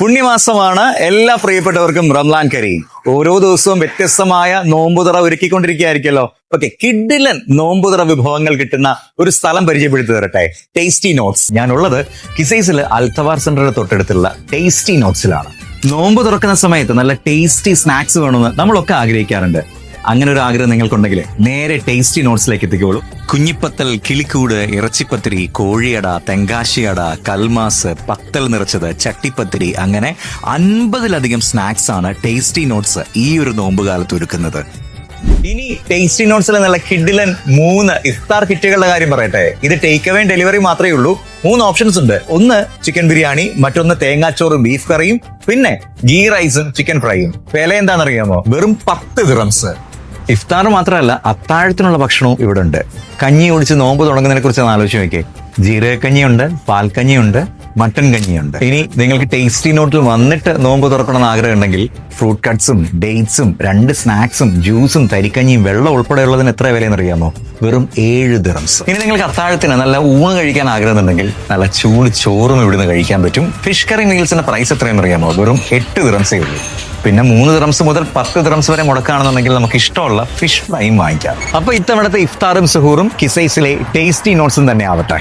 പുണ്യമാസമാണ്. എല്ലാ പ്രിയപ്പെട്ടവർക്കും റംലാൻ കരീം. ഓരോ ദിവസവും വ്യത്യസ്തമായ നോമ്പുതുറ ഒരുക്കിക്കൊണ്ടിരിക്കുകയായിരിക്കല്ലോ. ഓക്കെ, കിഡിലൻ നോമ്പുതുറ വിഭവങ്ങൾ കിട്ടുന്ന ഒരു സ്ഥലം പരിചയപ്പെടുത്തി തരട്ടെ. Tasty notes. ഞാനുള്ളത് കിസൈസിൽ അൽത്തവാർ സെന്ററിന്റെ തൊട്ടടുത്തുള്ള ടേസ്റ്റി നോട്ട്സിലാണ്. നോമ്പ് തുറക്കുന്ന സമയത്ത് നല്ല ടേസ്റ്റി സ്നാക്സ് വേണമെന്ന് നമ്മളൊക്കെ ആഗ്രഹിക്കാറുണ്ട്. അങ്ങനെ ഒരു ആഗ്രഹം നിങ്ങൾക്കുണ്ടെങ്കിൽ നേരെ ടേസ്റ്റി നോട്ട്സിലേക്ക് എത്തിക്കോളൂ. കുഞ്ഞിപ്പത്തൽ, കിളിക്കൂട്, ഇറച്ചിപ്പത്തിരി, കോഴിയട, തെങ്കാശിയട, കൽമാസ്, പത്തൽ നിറച്ചത്, ചട്ടിപ്പത്തിരി, അങ്ങനെ 50-ലധികം സ്നാക്സ് ആണ് ടേസ്റ്റി നോട്ട്സ് ഈ ഒരു നോമ്പുകാലത്ത് ഒരുക്കുന്നത്. ഇനി ടേസ്റ്റി നോട്ട്സിൽ നല്ല കിഡിലൻ 3 ഇഫ്താർ കിറ്റുകളുടെ കാര്യം പറയട്ടെ. ഇത് ടേക്ക് അവേ ഡെലിവറി മാത്രമേ ഉള്ളൂ. 3 ഓപ്ഷൻസ് ഉണ്ട്. ഒന്ന് ചിക്കൻ ബിരിയാണി, മറ്റൊന്ന് തേങ്ങാച്ചോറും ബീഫ് കറിയും, പിന്നെ ഗീ റൈസും ചിക്കൻ ഫ്രൈയും. വില എന്താണെന്നറിയാമോ? വെറും 10 ദിറംസ്. ഇഫ്താർ മാത്രമല്ല, അത്താഴത്തിനുള്ള ഭക്ഷണവും ഇവിടെ ഉണ്ട്. കഞ്ഞി ഒഴിച്ച് നോമ്പ് തുടങ്ങുന്നതിനെ കുറിച്ച് ആലോചിച്ച് നോക്കിയേ. ജീരകക്കഞ്ഞിയുണ്ട്, പാൽക്കഞ്ഞിയുണ്ട്, മട്ടൻ കഞ്ഞിയുണ്ട്. ഇനി നിങ്ങൾക്ക് ടേസ്റ്റി നോട്ടിൽ വന്നിട്ട് നോമ്പ് തുറക്കണമെന്ന് ആഗ്രഹം ഉണ്ടെങ്കിൽ ഫ്രൂട്ട് കട്ട്സും, ഡേറ്റ്സും, 2 സ്നാക്സും, ജ്യൂസും, തരിക്കഞ്ഞിയും, വെള്ളം ഉൾപ്പെടെയുള്ളതിന് എത്ര വിലയെന്ന് അറിയാമോ? വെറും 7 ദിറംസ്. ഇനി നിങ്ങൾക്ക് അത്താഴത്തിന് നല്ല ഊണ് കഴിക്കാൻ ആഗ്രഹം ഉണ്ടെങ്കിൽ നല്ല ചൂട് ചോറും ഇവിടുന്ന് കഴിക്കാൻ പറ്റും. ഫിഷ് കറി മീൽസിന്റെ പ്രൈസ് എത്രയെന്ന് അറിയാമോ? വെറും 8 ദിറംസേ ഉള്ളൂ. പിന്നെ 3 ദിറംസ് മുതൽ 10 ദിറംസ് വരെ മുടക്കാണെന്നുണ്ടെങ്കിൽ നമുക്ക് ഇഷ്ടമുള്ള ഫിഷ് ഫ്രൈയും വാങ്ങിക്കാം. അപ്പൊ ഇത്തവണത്തെ ഇഫ്താറും സുഹൂറും കിസൈസിലെ ടേസ്റ്റി നോട്ട്സും തന്നെ ആവട്ടെ.